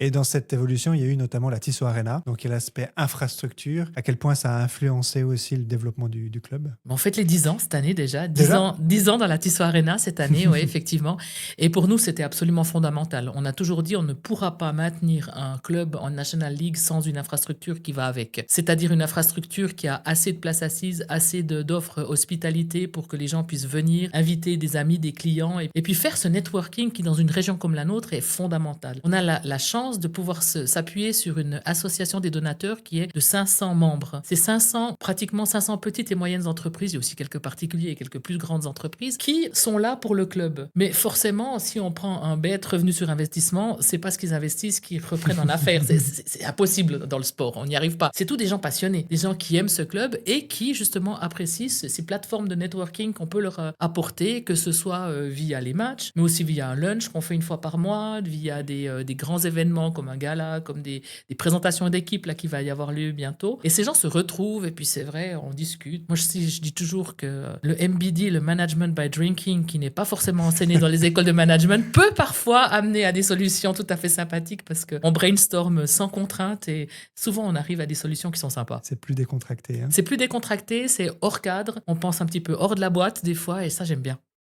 Et dans cette évolution, il y a eu notamment la Tissot Arena, donc il y a l'aspect infrastructure. À quel point ça a influencé aussi le développement du club? On fête les 10 ans cette année déjà. dix Déjà? ans, 10 ans dans la Tissot Arena cette année, oui, effectivement. Et pour nous, c'était absolument fondamental. On a toujours dit on ne pourra pas maintenir un club en National League sans une infrastructure qui va avec. C'est-à-dire une infrastructure qui a assez de places assises, assez d'offres hospitalité pour que les gens puissent venir, inviter des amis, des clients, et puis faire ce networking qui, dans une région comme la nôtre, est fondamental. On a la chance de pouvoir s'appuyer sur une association des donateurs qui est de 500 membres. C'est 500, pratiquement 500 petites et moyennes entreprises, il y a aussi quelques particuliers et quelques plus grandes entreprises, qui sont là pour le club. Mais forcément, si on prend un bête revenu sur investissement, c'est pas ce qu'ils investissent qu'ils reprennent en affaires. C'est impossible dans le sport, on n'y arrive pas. C'est tous des gens passionnés, des gens qui aiment ce club et qui justement apprécient ces plateformes de networking qu'on peut leur apporter, que ce soit via les matchs, mais aussi via un lunch qu'on fait une fois par mois, via des grands événements comme un gala, comme des présentations d'équipe là qui va y avoir lieu bientôt. Et ces gens se retrouvent et puis c'est vrai, on discute. Moi, je dis toujours que le MBD, le Management by Drinking, qui n'est pas forcément enseigné dans les écoles de management, peut parfois amener à des solutions tout à fait sympathiques parce qu'on brainstorm sans contrainte et souvent on arrive à des solutions qui sont sympas. C'est plus décontracté, hein. C'est plus décontracté, c'est hors cadre, on pense un petit peu hors de la boîte des fois et ça j'aime bien.